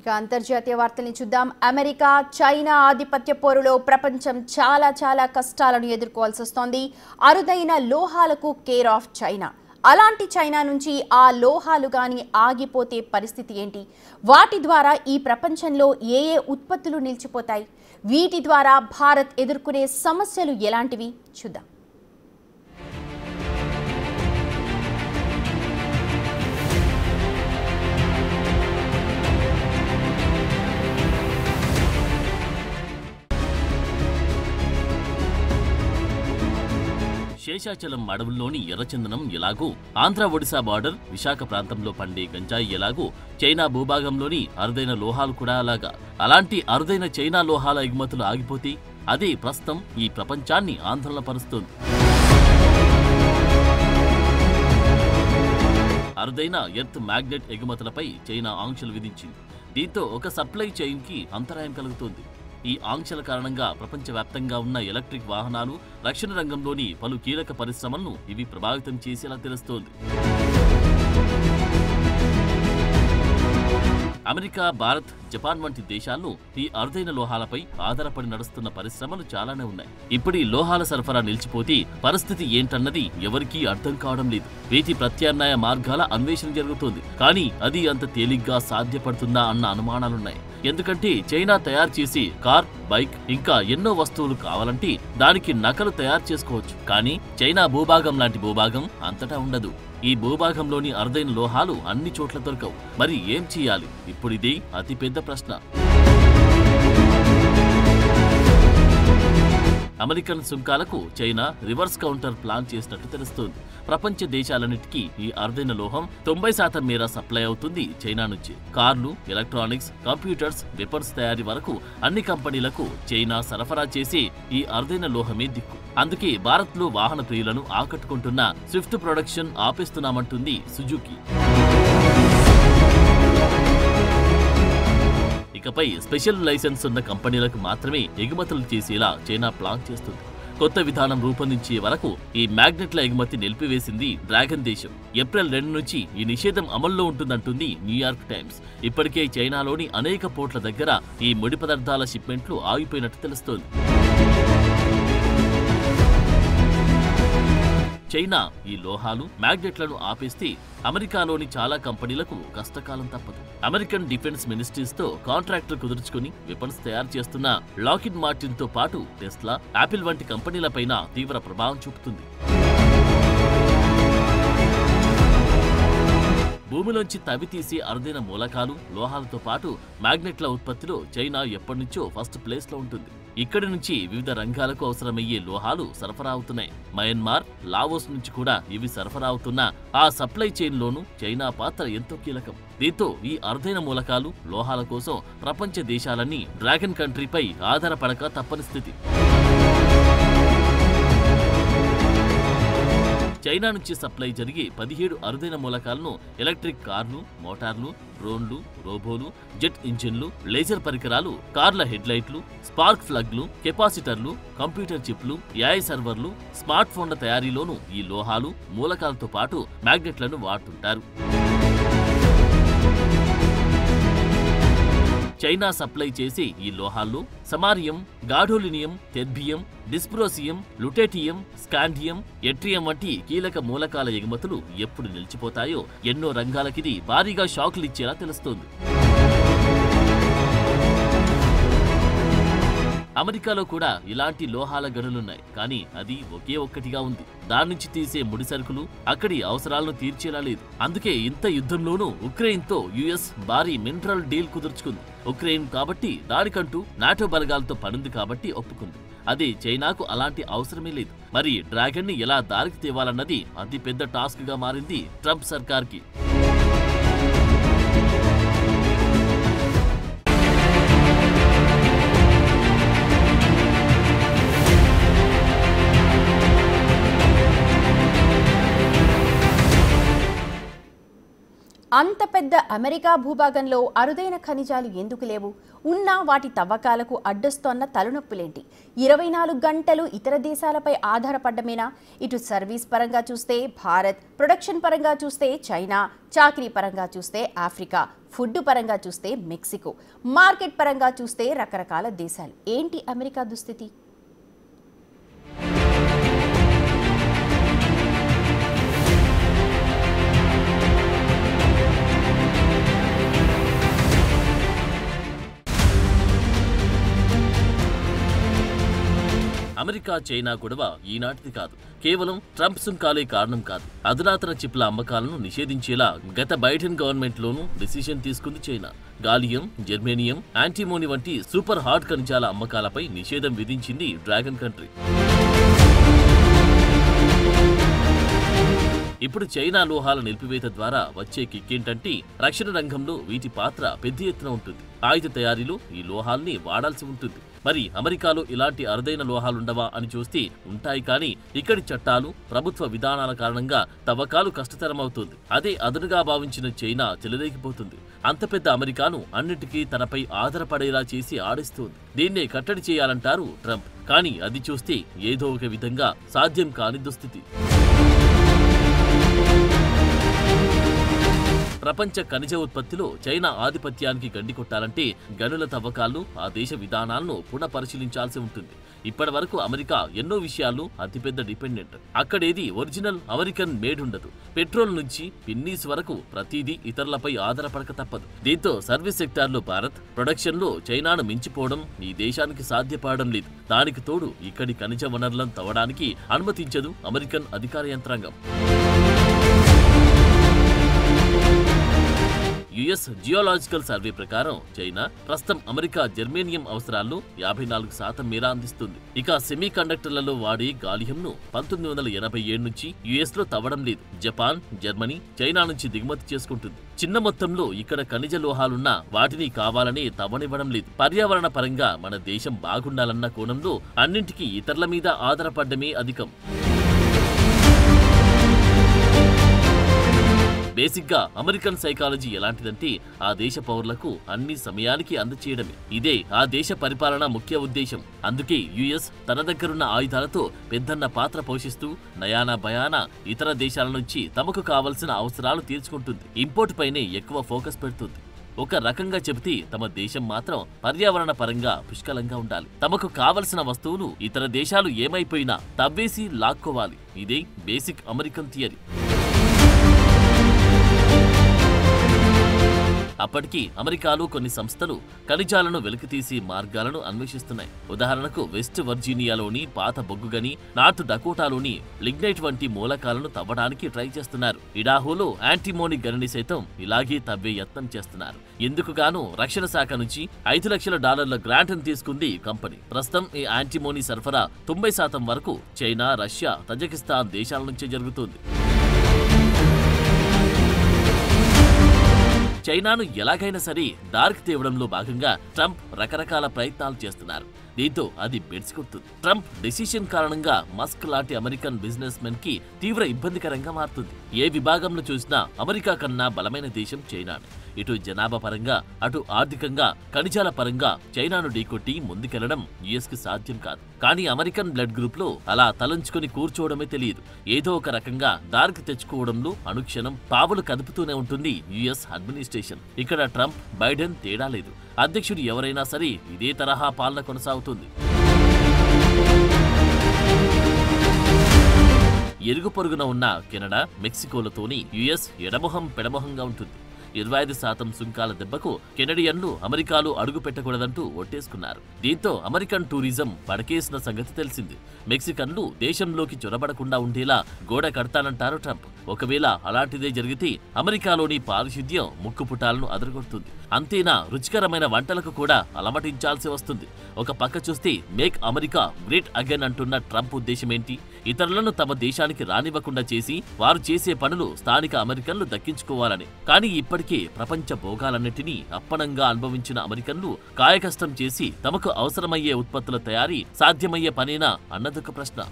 ఇక అంతర్జాతీయ వార్తల్ని చూద్దాం. అమెరికా చైనా ఆధిపత్య పోరులో ప్రపంచం చాలా కష్టాలను ఎదుర్కోవాల్సి వస్తోంది. అరుదైన లోహాలకు కేర్ ఆఫ్ చైనా. అలాంటి చైనా నుంచి ఆ లోహాలు గాని ఆగిపోతే పరిస్థితి ఏంటి? వాటి ద్వారా ఈ ప్రపంచంలో ఏ ఉత్పత్తులు నిలిచిపోతాయి? వీటి ద్వారా భారత్ ఎదుర్కొనే సమస్యలు ఎలాంటివి చూద్దాం. శేషాచలం అడవుల్లోని ఎర్రచందనం ఎలాగో, ఆంధ్ర ఒడిశా బార్డర్ విశాఖ ప్రాంతంలో పండే గంజాయి ఎలాగో, చైనా భూభాగంలోని అరుదైన లోహాలు కూడా అలాగా. అలాంటి అరుదైన చైనా లోహాల ఎగుమతులు ఆగిపోతే అదే ప్రస్తుతం ఈ ప్రపంచాన్ని ఆందోళన పరుస్తోంది. అరుదైన ఎర్త్ మ్యాగ్నెట్ ఎగుమతులపై చైనా ఆంక్షలు విధించింది. దీంతో ఒక సప్లై చైన్కి అంతరాయం కలుగుతోంది. ఈ ఆంక్షల కారణంగా ప్రపంచవ్యాప్తంగా ఉన్న ఎలక్ట్రిక్ వాహనాలు, రక్షణ రంగంలోని పలు కీలక పరిశ్రమలను ఇవి ప్రభావితం చేసేలా తెలుస్తోంది. అమెరికా, భారత్, జపాన్ వంటి దేశాల్లో ఈ అరుదైన లోహాలపై ఆధారపడి నడుస్తున్న పరిశ్రమలు చాలానే ఉన్నాయి. ఇప్పుడు ఈ లోహాల సరఫరా నిలిచిపోతే పరిస్థితి ఏంటన్నది ఎవరికీ అర్థం కావడం లేదు. వీటి ప్రత్యామ్నాయ మార్గాల అన్వేషణ జరుగుతోంది. కానీ అది అంత తేలిగ్గా సాధ్యపడుతుందా అన్న అనుమానాలున్నాయి. ఎందుకంటే చైనా తయారు చేసి కార్, బైక్ ఇంకా ఎన్నో వస్తువులు కావాలంటే దానికి నకలు తయారు చేసుకోవచ్చు. కానీ చైనా భూభాగం లాంటి భూభాగం అంతటా ఉండదు. ఈ భూభాగంలోని అరుదైన లోహాలు అన్ని చోట్ల దొరకవు. మరి ఏం చేయాలి? ఇప్పుడిదే అతిపెద్ద ప్రశ్న. అమెరికన్ సుంకాలకు చైనా రివర్స్ కౌంటర్ ప్లాన్ చేసినట్టు తెలుస్తోంది. ప్రపంచ దేశాలన్నిటికీ ఈ అరుదైన లోహం 90% మేర సప్లై అవుతుంది చైనా నుంచి. కార్లు, ఎలక్ట్రానిక్స్, కంప్యూటర్స్, వెపన్స్ తయారీ వరకు అన్ని కంపెనీలకు చైనా సరఫరా చేసే ఈ అరుదైన లోహమే దిక్కు. అందుకే భారత్లో వాహన ప్రియులను ఆకట్టుకుంటున్న స్విఫ్ట్ ప్రొడక్షన్ ఆపేస్తున్నామంటుంది సుజుకి. ఇకపై స్పెషల్ లైసెన్స్ ఉన్న కంపెనీలకు మాత్రమే ఎగుమతులు చేసేలా చైనా ప్లాన్ చేస్తుంది. కొత్త విధానం రూపొందించే వరకు ఈ మ్యాగ్నెట్ల ఎగుమతి నిలిపివేసింది డ్రాగన్ దేశం. ఏప్రిల్ 2 నుంచి ఈ నిషేధం అమల్లో ఉంటుందంటుంది న్యూయార్క్ టైమ్స్. ఇప్పటికే చైనాలోని అనేక పోర్ట్ల దగ్గర ఈ ముడి పదార్థాల షిప్మెంట్లు ఆగిపోయినట్టు తెలుస్తోంది. చైనా ఈ లోహాలు, మ్యాగ్నెట్లను ఆపేస్తే అమెరికాలోని చాలా కంపెనీలకు కష్టకాలం తప్పదు. అమెరికన్ డిఫెన్స్ మినిస్ట్రీస్ తో కాంట్రాక్టులు కుదుర్చుకుని వెపన్స్ తయారు చేస్తున్న లాకిడ్ మార్టిన్ తో పాటు టెస్లా, యాపిల్ వంటి కంపెనీలపైన తీవ్ర ప్రభావం చూపుతుంది. భూమిలోంచి తవ్వి తీసే అరుదైన మూలకాలు, లోహాలతో పాటు మ్యాగ్నెట్ల ఉత్పత్తిలో చైనా ఎప్పటినుంచో ఫస్ట్ ప్లేస్ లో ఉంటుంది. ఇక్కడి నుంచి వివిధ రంగాలకు అవసరమయ్యే లోహాలు సరఫరా అవుతున్నాయి. మయన్మార్, లావోస్ నుంచి కూడా ఇవి సరఫరా అవుతున్న ఆ సప్లై చైన్ లోనూ చైనా పాత్ర ఎంతో కీలకం. దీంతో ఈ అరుదైన మూలకాలు, లోహాల కోసం ప్రపంచ దేశాలన్నీ డ్రాగన్ కంట్రీపై ఆధారపడక తప్పని స్థితి. చైనా నుంచి సప్లై జరిగే 17 అరుదైన మూలకాలను ఎలక్ట్రిక్ కార్లు, మోటార్లు, డ్రోన్లు, రోబోలు, జెట్ ఇంజిన్లు, లేజర్ పరికరాలు, కార్ల హెడ్లైట్లు, స్పార్క్ ప్లగ్లు, కెపాసిటర్లు, కంప్యూటర్ చిప్లు, ఏఐ సర్వర్లు, స్మార్ట్ ఫోన్ల తయారీలోనూ ఈ లోహాలు, మూలకాలతో పాటు మ్యాగ్నెట్లను వాడుతుంటారు. చైనా సప్లై చేసే ఈ లోహాల్లో samarium, gadolinium, terbium, dysprosium, lutetium, scandium, yttrium వంటి కీలక మూలకాల ఎగుమతులు ఎప్పుడు నిలిచిపోతాయో ఎన్నో రంగాలకిది భారీగా షాకులిచ్చేలా తెలుస్తోంది. అమెరికాలో కూడా ఇలాంటి లోహాల గనులున్నాయి. కానీ అది ఒకే ఒక్కటిగా ఉంది. దాని నుంచి తీసే ముడి సరుకులు అక్కడి అవసరాలను తీర్చేలా లేదు. అందుకే ఇంత యుద్ధంలోనూ ఉక్రెయిన్తో యుఎస్ భారీ మినరల్ డీల్ కుదుర్చుకుంది. ఉక్రెయిన్ కాబట్టి దానికంటూ నాటో బలగాలతో పనుంది కాబట్టి ఒప్పుకుంది. అదే చైనాకు అలాంటి అవసరమే లేదు. మరి డ్రాగన్ ని ఎలా దారికి తేవాలన్నది అతి పెద్ద టాస్క్ గా మారింది ట్రంప్ సర్కార్కి. అంత పెద్ద అమెరికా భూభాగంలో అరుదైన ఖనిజాలు ఎందుకు లేవు? ఉన్నా వాటి తవ్వకాలకు అడ్డొస్తోన్న తలనొప్పులేంటి? 24 గంటలు ఇతర దేశాలపై ఆధారపడ్డమేనా? ఇటు సర్వీస్ పరంగా చూస్తే భారత్, ప్రొడక్షన్ పరంగా చూస్తే చైనా, చాకరీ పరంగా చూస్తే ఆఫ్రికా, ఫుడ్ పరంగా చూస్తే మెక్సికో, మార్కెట్ పరంగా చూస్తే రకరకాల దేశాలు. ఏంటి అమెరికా దుస్థితి? అమెరికా చైనా గొడవ ఈనాటిది కాదు. కేవలం ట్రంప్ సుంకాలే కారణం కాదు. అధునాతన చిప్ల అమ్మకాలను నిషేధించేలా గత బైడెన్ గవర్నమెంట్లోనూ డిసిషన్ తీసుకుంది చైనా. గాలియం, జెర్మేనియం, యాంటీమోని వంటి సూపర్ హార్డ్ ఖనిజాల అమ్మకాలపై నిషేధం విధించింది డ్రాగన్ కంట్రీ. ఇప్పుడు చైనా లోహాల నిలిపివేత ద్వారా వచ్చే కిక్కేంటంటే రక్షణ రంగంలో వీటి పాత్ర పెద్ద ఎత్తున ఉంటుంది. ఆయుధ తయారీలో ఈ లోహాల్ని వాడాల్సి ఉంటుంది. మరి అమెరికాలో ఇలాంటి అరుదైన లోహాలుండవా అని చూస్తే ఉంటాయి. కానీ ఇక్కడి చట్టాలు, ప్రభుత్వ విధానాల కారణంగా తవ్వకాలు కష్టతరమవుతుంది. అదే అదునుగా భావించిన చైనా చెలరేగిపోతుంది. అంత పెద్ద అమెరికాను అన్నిటికీ తనపై ఆధారపడేలా చేసి ఆడిస్తోంది. దీన్నే కట్టడి చేయాలంటారు ట్రంప్. కానీ అది చూస్తే ఏదో ఒక విధంగా సాధ్యం కాని దుస్థితి. ప్రపంచ ఖనిజ ఉత్పత్తిలో చైనా ఆధిపత్యానికి గండి కొట్టాలంటే గనుల తవ్వకాలను, ఆ దేశ విధానాలను పునఃపరిశీలించాల్సి ఉంటుంది. ఇప్పటి వరకు అమెరికా ఎన్నో విషయాల్లో అతిపెద్ద డిపెండెంట్. అక్కడేది ఒరిజినల్ అమెరికన్ మేడ్ ఉండదు. పెట్రోల్ నుంచి పిన్నీస్ వరకు ప్రతిదీ ఇతరులపై ఆధారపడక తప్పదు. దీంతో సర్వీస్ సెక్టార్లో భారత్, ప్రొడక్షన్లో చైనాను మించిపోవడం ఈ దేశానికి సాధ్యపడడం లేదు. దానికి తోడు ఇక్కడి ఖనిజ వనరులను తవ్వడానికి అనుమతించదు అమెరికన్ అధికార యంత్రాంగం. యుఎస్ జియోలాజికల్ సర్వే ప్రకారం చైనా ప్రస్తుతం అమెరికా జెర్మేనియం అవసరాల్లో 54% మేర అందిస్తుంది. ఇక సెమీ కండక్టర్లలో వాడే గాలియంను 1987 నుంచి యుఎస్ లో తవ్వడం లేదు. జపాన్, జర్మనీ, చైనా నుంచి దిగుమతి చేసుకుంటుంది. చిన్న మొత్తంలో ఇక్కడ ఖనిజ లోహాలున్నా వాటిని కావాలనే తవ్వనివ్వడం లేదు. పర్యావరణ పరంగా మన దేశం బాగుండాలన్న కోణంలో అన్నింటికీ ఇతరుల మీద ఆధారపడమే అధికం. బేసిక్ గా అమెరికన్ సైకాలజీ ఎలాంటిదంటే ఆ దేశ పౌరులకు అన్ని సమయానికి అందచేయడమే. ఇదే ఆ దేశ పరిపాలన ముఖ్య ఉద్దేశం. అందుకే యుఎస్ తన దగ్గరున్న ఆయుధాలతో పెద్దన్న పాత్ర పోషిస్తూ నయానా భయానా ఇతర దేశాల నుంచి తమకు కావలసిన అవసరాలు తీర్చుకుంటుంది. ఇంపోర్ట్ పైనే ఎక్కువ ఫోకస్ పెడుతుంది. ఒక రకంగా చెబితే తమ దేశం మాత్రం పర్యావరణ పరంగా పుష్కలంగా ఉండాలి. తమకు కావలసిన వస్తువులు ఇతర దేశాలు ఏమైపోయినా తవ్వేసి లాక్కోవాలి. ఇదే బేసిక్ అమెరికన్ థియరీ. అప్పటికి అమెరికాలో కొన్ని సంస్థలు ఖనిజాలను వెలికితీసి మార్గాలను అన్వేషిస్తున్నాయి. ఉదాహరణకు వెస్ట్ వర్జీనియాలోని పాత బొగ్గుగని, నార్త్ డకోటాలోని లిగ్నైట్ వంటి మూలకాలను తవ్వడానికి ట్రై చేస్తున్నారు. ఇడాహోలో యాంటీమోని గనిని సైతం ఇలాగే తవ్వే యత్నం చేస్తున్నారు. ఎందుకుగాను రక్షణ శాఖ నుంచి $5 లక్షల గ్రాంట్ను తీసుకుంది కంపెనీ. ప్రస్తుతం ఈ యాంటీమోని సరఫరా 90% వరకు చైనా, రష్యా, తజకిస్తాన్ దేశాల నుంచే జరుగుతుంది. చైనాను ఎలాగైనా సరే దారికి తేవడంలో భాగంగా ట్రంప్ రకరకాల ప్రయత్నాలు చేస్తున్నారు. దీంతో అది బెడిసికొడుతుంది. ట్రంప్ డెసిషన్ కారణంగా మస్క్ లాంటి అమెరికన్ బిజినెస్ మెన్ కి తీవ్ర ఇబ్బందికరంగా మారుతుంది. ఏ విభాగంలో చూసినా అమెరికా కన్నా బలమైన దేశం చైనానే. ఇటు జనాభా పరంగా, అటు ఆర్థికంగా, ఖనిజాల పరంగా చైనాను ఢీకొట్టి ముందుకెళ్లడం యుఎస్ కి సాధ్యం కాదు. కానీ అమెరికన్ బ్లడ్ గ్రూప్ లో అలా తలంచుకొని కూర్చోవడమే తెలియదు. ఏదో ఒక రకంగా దారికి తెచ్చుకోవడంలో అనుక్షణం పావులు కదుపుతూనే ఉంటుంది యుఎస్ అడ్మినిస్ట్రేషన్. ఇక్కడ ట్రంప్, బైడెన్ తేడా లేదు. అధ్యక్షుడు ఎవరైనా సరే ఇదే తరహా పాలన కొనసాగుతుంది. ఇరుగు పొరుగున ఉన్న కెనడా, మెక్సికోలతోని యుఎస్ ఎడమొహం పెడమొహంగా ఉంటుంది. 25% సుంకాల దెబ్బకు కెనడియన్లు అమెరికాలో అడుగు పెట్టకూడదంటూ ఒట్టేసుకున్నారు. దీంతో అమెరికన్ టూరిజం పడకేసిన సంగతి తెలిసింది. మెక్సికన్లు దేశంలోకి చొరబడకుండా ఉండేలా గోడ కడతానంటారు ట్రంప్. ఒకవేళ అలాంటిదే జరిగితే అమెరికాలోని పారిశుద్ధ్యం ముక్కుపుటాలను అదరగొడుతుంది. అంతేనా, రుచికరమైన వంటలకు కూడా అలమటించాల్సి వస్తుంది. ఒక పక్క చూస్తే మేక్ అమెరికా గ్రేట్ అగైన్ అంటున్న ట్రంప్ ఉద్దేశం ఏంటి? ఇతరులను తమ దేశానికి రానివ్వకుండా చేసి వారు చేసే పనులు స్థానిక అమెరికన్లు దక్కించుకోవాలని. కానీ ఇప్పటికే ప్రపంచ భోగాలన్నిటినీ అప్పనంగా అనుభవించిన అమెరికన్లు కాయకష్టం చేసి తమకు అవసరమయ్యే ఉత్పత్తుల తయారీ సాధ్యమయ్యే పనేనా అన్నదొక ప్రశ్న.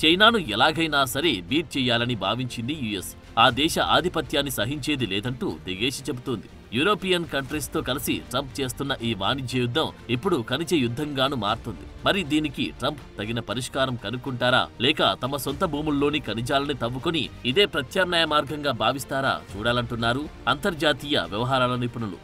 చైనాను ఎలాగైనా సరే బీట్ చేయాలని భావించింది యుఎస్. ఆ దేశ ఆధిపత్యాన్ని సహించేది లేదంటూ తెగేసి చెబుతోంది. యూరోపియన్ కంట్రీస్ తో కలిసి ట్రంప్ చేస్తున్న ఈ వాణిజ్య యుద్ధం ఇప్పుడు ఖనిజ యుద్ధంగాను మారుతుంది. మరి దీనికి ట్రంప్ తగిన పరిష్కారం కనుక్కుంటారా, లేక తమ సొంత భూముల్లోని ఖనిజాలని తవ్వుకొని ఇదే ప్రత్యామ్నాయ మార్గంగా భావిస్తారా చూడాలంటున్నారు అంతర్జాతీయ వ్యవహారాల నిపుణులు.